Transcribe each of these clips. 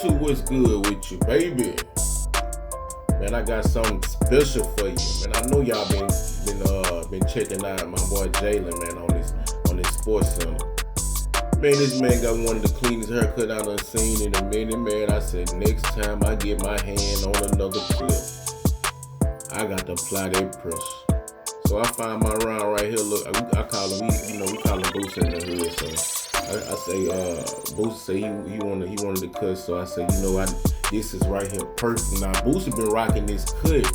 YouTube, what's good with you, baby? Man, I got something special for you, man. I know y'all been checking out my boy Jalen, man, on this sports center. Man, this man got one of the cleanest haircut I done seen in a minute, man. I said next time I get my hand on another clip, I got to apply that pressure. So I find my round right here. Look, I call him, we call him Boost in the hood. So I say, Boost say he wanted to cut. So I say, this is right here perfect. Now Boost been rocking this cut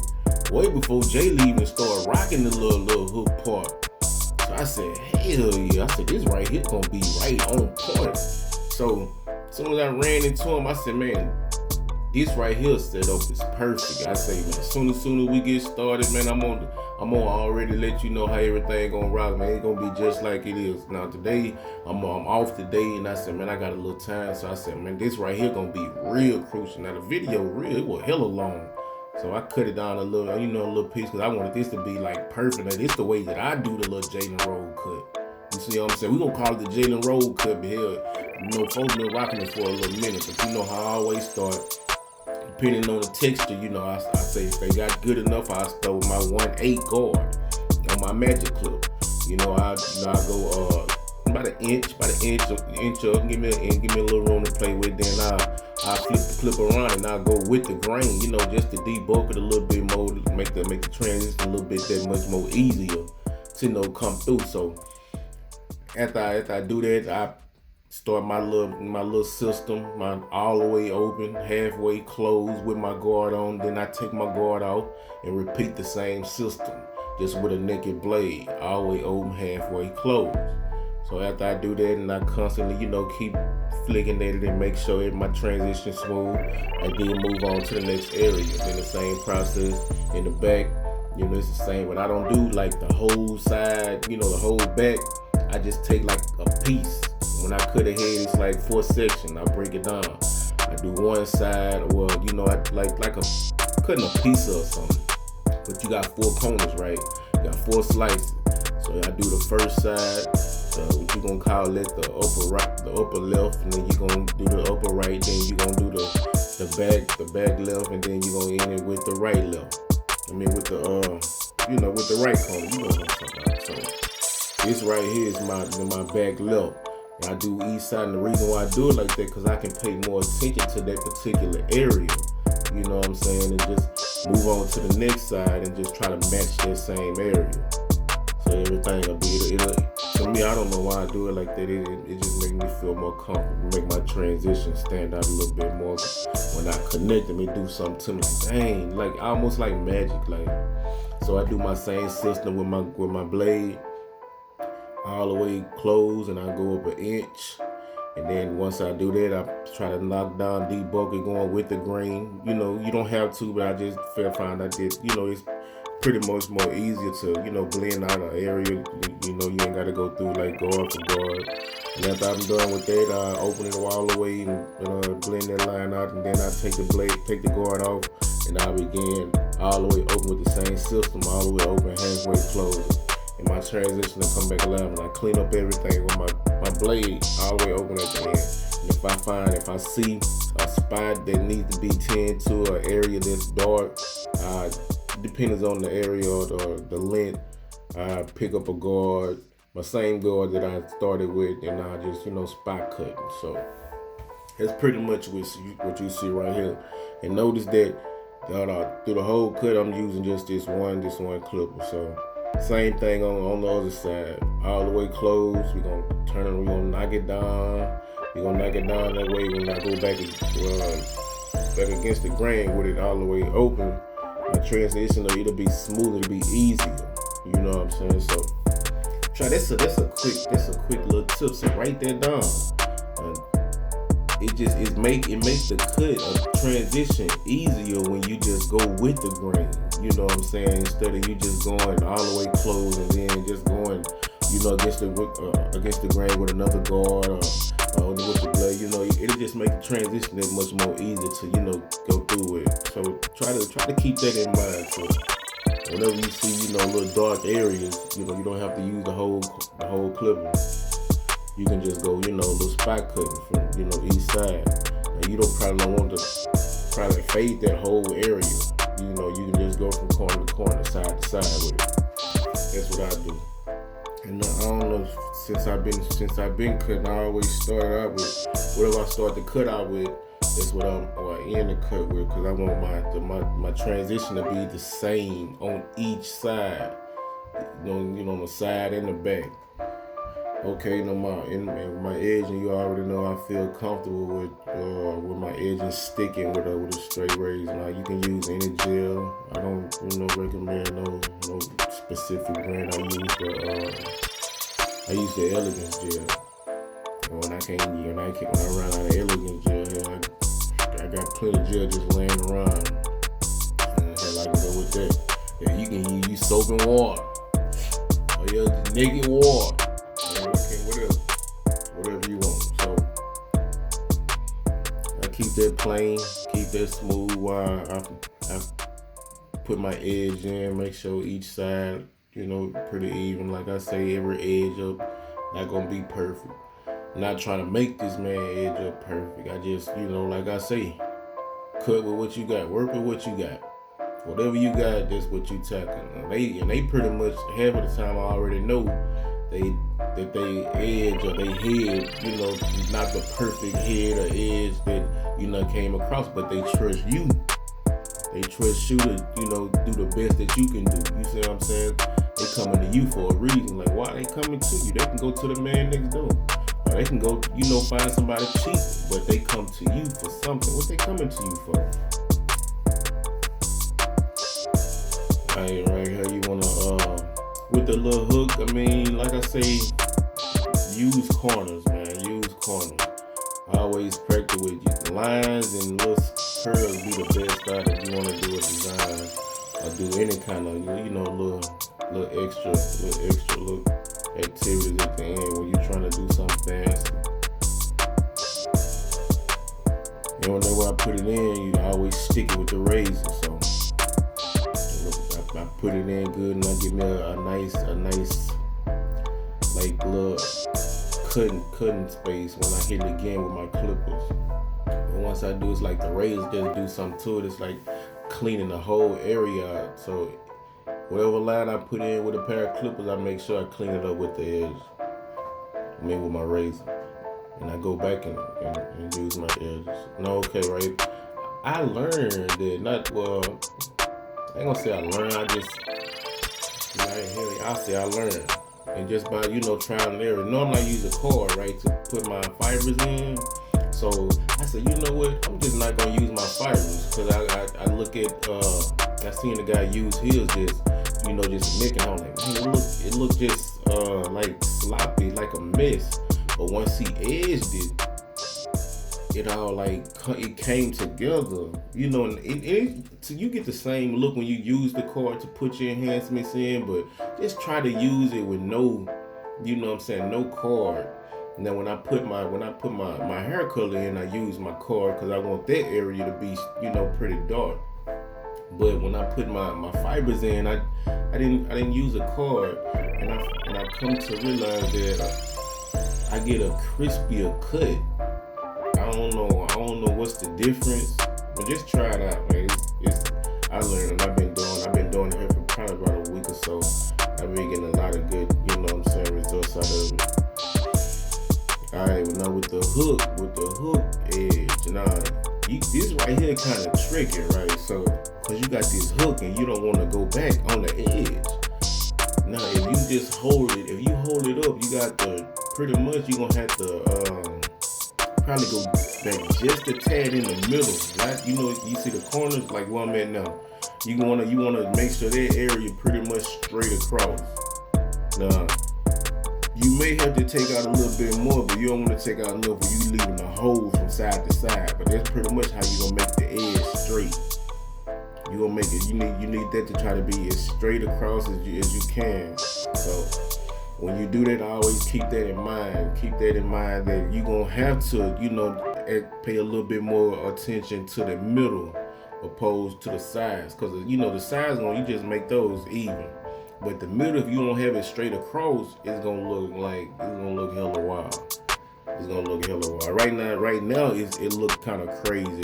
way before Jalen even started rocking the little hook part. So I said, hell yeah. I said, this right here gonna be right on point. So as soon as I ran into him, I said, man, this right here set up is perfect. I say, man, as soon as we get started, man, I'm gonna already let you know how everything gonna rock, man. It's gonna be just like it is. Now today, I'm off today, and I said, man, I got a little time. So I said, man, this right here gonna be real crucial. Now the video it was hella long. So I cut it down a little piece, because I wanted this to be like perfect. Now this the way that I do the little Jalen roll cut. You see what I'm saying? We gonna call it the Jalen roll cut, but hell, folks been rocking it for a little minute. But you know how I always start. Depending on the texture, I say if they got good enough, I start with my 1/8 guard on my magic clip. I go about an inch up, give me a little room to play with. Then I flip the clip around and I go with the grain, just to debulk it a little bit more, to make the transition a little bit that much more easier to come through. So after I do that, I start my little system, my all the way open, halfway closed with my guard on. Then I take my guard off and repeat the same system, just with a naked blade, all the way open, halfway closed. So after I do that, and I constantly, keep flicking at it and make sure that my transition smooth, and then move on to the next area. Then the same process in the back, it's the same, but I don't do like the whole side, the whole back. I just take like a piece. When I cut a head, it's like 4 sections. I break it down. I do one side, I like cutting a pizza or something. But you got 4 corners, right? You got 4 slices. So I do the first side. So what you gonna call it the upper right, the upper left, and then you gonna do the upper right. Then you gonna do the back left, and then you gonna end it with the right left. I mean with the with the right corner. You know what I'm talking about. So this right here is my back left. I do each side, and the reason why I do it like that, because I can pay more attention to that particular area. You know what I'm saying? And just move on to the next side and just try to match that same area. So everything will be, to me, I don't know why I do it like that. It just makes me feel more comfortable, make my transition stand out a little bit more. When I connect them, it do something to me. Dang, like almost like magic. So I do my same system with my blade, all the way closed, and I go up 1 inch. And then once I do that, I try to knock down, debulk it, going with the grain. You don't have to, but I just find out that, it's pretty much more easier to, blend out an area. You ain't got to go through like guard for guard. And after I'm done with that, I open it all the way and blend that line out. And then I take the guard off, and I begin all the way open with the same system, all the way open, halfway closed. And my transition will come back alive, and I clean up everything with my blade all the way open at the end. And if I see a spot that needs to be tended to, an area that's dark, depends on the area or the length, I pick up a guard, my same guard that I started with, and I just, spot cutting. So that's pretty much what you see right here. And notice that through the whole cut, I'm using just this one clipper. So same thing on the other side, all the way closed. We're gonna turn it, we're gonna knock it down. We're gonna knock it down that way. When I go back against the grain with it all the way open, my transition, it'll be smooth, it'll be easier. You know what I'm saying? So that's a quick little tip. So write that down. It makes the cut of transition easier when you just go with the grain. You know what I'm saying? Instead of you just going all the way closed and then just going, against the grain with another guard or with the blade. It'll just make the transition that much more easier to go through it. So try to keep that in mind. So whenever you see little dark areas, you don't have to use the whole clipper. You can just go, little spot cutting from, each side. And you don't want to probably fade that whole area. You can just go from corner to corner, side to side with it. That's what I do. And I don't know, since I've been cutting, I always start out with whatever I start to cut out with. That's what I end the cut with, because I want my transition to be the same on each side. On the side and the back. Okay, my edging, you already know I feel comfortable with my edging sticking with a straight razor. Now you can use any gel. I don't recommend no specific brand. I use the Elegance gel. When I run out of Elegance gel, I got plenty of gel just laying around. And hell, I can go with that. Yeah, you can use soap and water. Or your naked water. Okay, whatever you want. So I keep that plain, keep that smooth while I put my edge in, make sure each side, pretty even. Like I say, every edge up, not gonna be perfect. I'm not trying to make this man edge up perfect. I just, like I say, cut with what you got, work with what you got. Whatever you got, that's what you tackling. They pretty much half of the time I already know that they edge or they head, not the perfect head or edge that came across, but they trust you. They trust you to do the best that you can do. You see what I'm saying? They coming to you for a reason. Like, why they coming to you? They can go to the man next door, or they can go find somebody cheap, but they come to you for something. What they coming to you for? Right here, you wanna with the little hook. I mean, like I say, use corners, man. Use corners. I always practice with lines and little curls. Be the best out if you wanna do a design or do any kind of little extra little activities at the end when you're trying to do something fancy. And whenever I put it in, I always stick it with the razor. So I put it in good, and I give me a nice like little cutting space when I hit it again with my clippers. And once I do, it's like the razor just do something to it. It's like cleaning the whole area out. So whatever line I put in with a pair of clippers, I make sure I clean it up with the edge. With my razor. And I go back and use my edges. No, okay, right? I learned that I ain't gonna say I learned, I'll say I learned. And just by, trial and error. Normally I use a cord, right, to put my fibers in. So I said, you know what, I'm just not gonna use my fibers. Cause I look at, I seen the guy use his just nicking on it. Man, it looked just like sloppy, like a mess. But once he edged it, it all it came together, and so you get the same look when you use the cord to put your enhancements in, but just try to use it with no cord. Now when I put my hair color in, I use my cord because I want that area to be pretty dark. But when I put my fibers in, I didn't use a cord, and I come to realize that I get a crispier cut. I don't know what's the difference, but just try it out, man. I learned, and I've been doing it for probably about a week or so. I've been getting a lot of good, results out of it. All right, well now with the hook edge, this right here kind of tricky, right? So, cause you got this hook and you don't want to go back on the edge. Now, if you just hold it up, you got pretty much you're gonna have to probably go back just a tad in the middle, right? You see the corners like where I'm at now. You wanna make sure that area pretty much straight across. Now, you may have to take out a little bit more, but you don't want to take out enough where you leaving a hole from side to side. But that's pretty much how you gonna make the edge straight. You gonna make it. You need that to try to be as straight across as you can. So when you do that, I always keep that in mind. Keep that in mind that you're gonna have to, pay a little bit more attention to the middle opposed to the sides. Cause the sides you just make those even. But the middle, if you don't have it straight across, it's gonna look hella wild. it's gonna look hella wild. Right now, it look kind of crazy.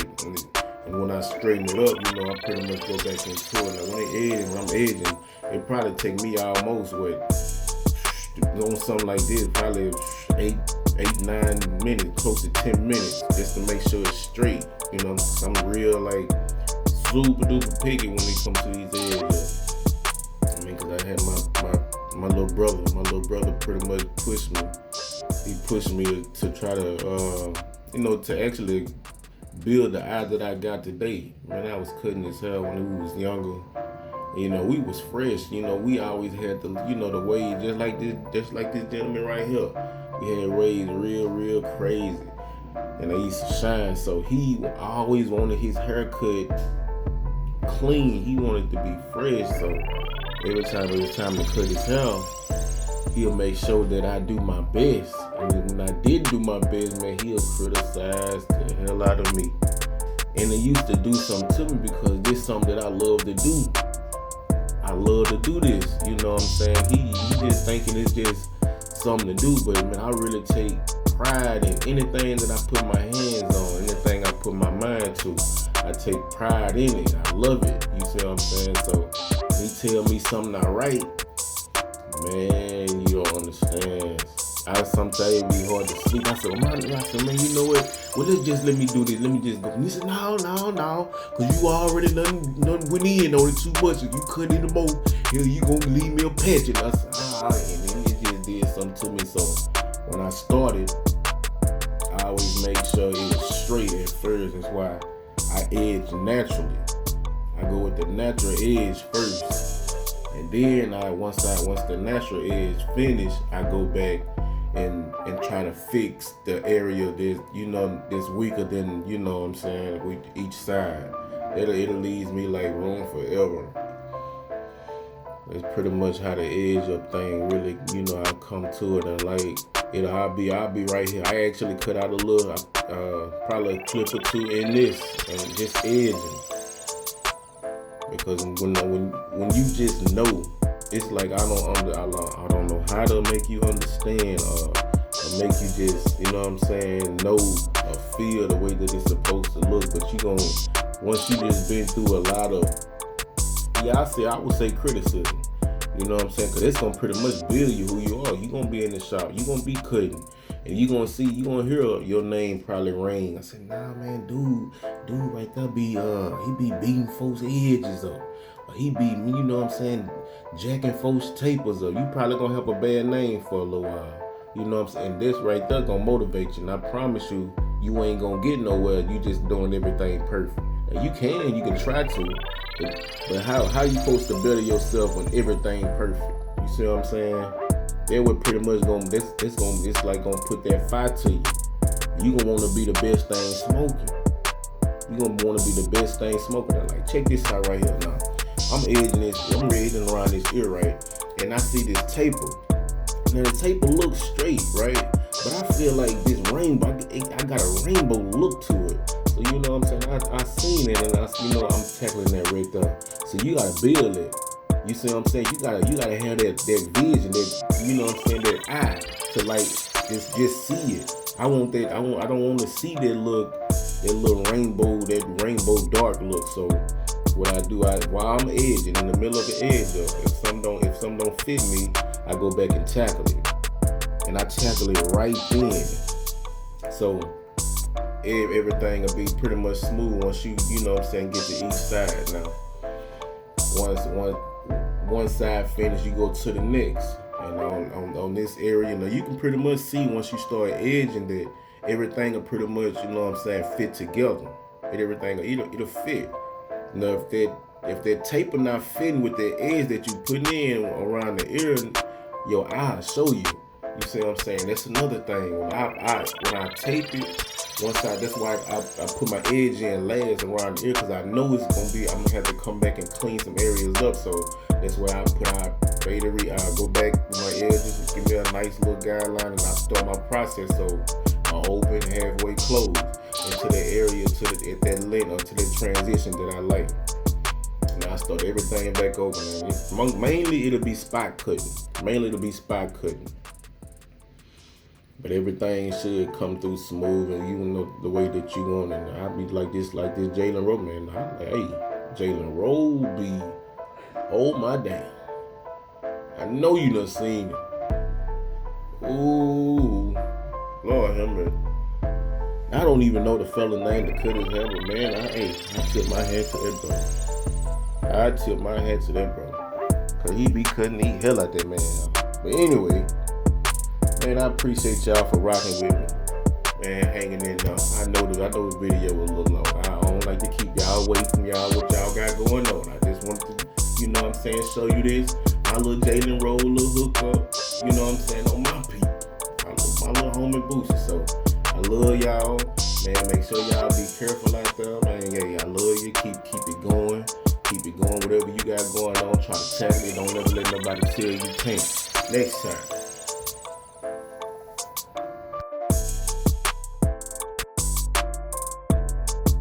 And when I straighten it up, you know, I pretty much go back into it. Like when I'm edging, it probably take me almost on something like this, probably 8, 9 minutes, close to 10 minutes, just to make sure it's straight. You know, I'm real like super duper picky when it comes to these edges. I mean, cause I had my little brother. My little brother pretty much pushed me. He pushed me to try to, to actually build the eye that I got today. Man, I was cutting his hair when we was younger. You know, we was fresh. You know, we always had the wave just like this gentleman right here. We had waves real crazy, and they used to shine. So he always wanted his haircut clean. He wanted to be fresh. So every time it was time to cut his hair, he'll make sure that I do my best. And when I didn't do my best, man, he'll criticize the hell out of me. And it used to do something to me because this is something that I love to do. I love to do this, you know what I'm saying? He just thinking it's just something to do, but man, I really take pride in anything that I put my hands on, anything I put my mind to. I take pride in it. I love it. You see what I'm saying? So he tell me something not right, man, you don't understand. Sometimes it be hard to sleep. I said, man, you know what? Well, just let me do this. Let me just go. And he said, no, because you already done went in on it too much. If you cut any more, you gonna leave me a patch. And I said, and then he just did something to me. So when I started, I always make sure it was straight at first. That's why I edge naturally. I go with the natural edge first. And then once the natural edge finish, I go back and try to fix the area that's weaker than, you know what I'm saying, with each side. It'll leaves me like room forever. That's pretty much how the edge up thing really, I come to it. And like I'll be right here. I actually cut out a little, probably a clip or two in this and just edging. Because when you just know, it's like I don't know how to make you understand or make you just, you know what I'm saying, know or feel the way that it's supposed to look. But once you just been through a lot of, I would say criticism. You know what I'm saying? Because it's going to pretty much build you who you are. You're going to be in the shop. You're going to be cutting. And you're going to hear your name probably ring. I said, nah, man, dude right there he be beating folks' edges up. Or he be, you know what I'm saying, jacking folks' tapers up. You probably going to have a bad name for a little while. You know what I'm saying? And this right there going to motivate you. And I promise you, you ain't going to get nowhere. You just doing everything perfect. And you can try to. But how you supposed to better yourself when everything perfect? You see what I'm saying? That would pretty much it's like gonna put that fire to you. You gonna wanna be the best thing smoking. You gonna wanna be the best thing smoking. And like, check this out right here now. I'm edging around this ear, right? And I see this taper. Now the taper looks straight, right? But I feel like this rainbow, I got a rainbow look to it. So you know what I'm saying? I seen it and I'm tackling that right there. So you gotta build it. You see what I'm saying? You gotta have that vision, that, you know what I'm saying, that eye to like just see it. I don't want to see that little rainbow dark look. So what I do, while I'm edging in the middle of the edge, if some don't fit me, I go back and tackle it. And I tackle it right then. So everything will be pretty much smooth once you know what I'm saying, get to each side. Now, once one side finish, you go to the next. And on this area, you can pretty much see once you start edging that everything will pretty much, you know what I'm saying, fit together. And everything, it'll fit. Now, if that taper not fitting with the edge that you put in around the ear, your eye show you. You see what I'm saying? That's another thing. When I tape it, that's why I put my edge in last around the ear, because I know I'm gonna have to come back and clean some areas up. So that's why I go back with my edges, give me a nice little guideline, and I start my process. So I open, halfway closed into the area, at that length, or to that transition that I like. And I start everything back over. Mainly it'll be spot cutting. But everything should come through smooth, and you know the way that you want. And I be like this Jalen Rowe, man. I'm like, hey, Jalen Rowe be, oh my damn. I know you done seen it. Ooh, Lord have mercy. I don't even know the fella name that cut his hair, but man, I tip my hat to that bro. I tip my hat to that bro. Cause he be cutting the hell out that man. But anyway, man, I appreciate y'all for rocking with me. Man, hanging in there. I know the video was a little long. I don't like to keep y'all away from y'all what y'all got going on. I just wanted to, you know what I'm saying, show you this. My little Jalen Rowe, little hookup, you know what I'm saying, on my people. My little homie Boosie. So I love y'all. Man, make sure y'all be careful out there, man. Yeah, I love you. Keep it going. Keep it going. Whatever you got going on, try to tackle it. Don't ever let nobody tell you can't. Next time.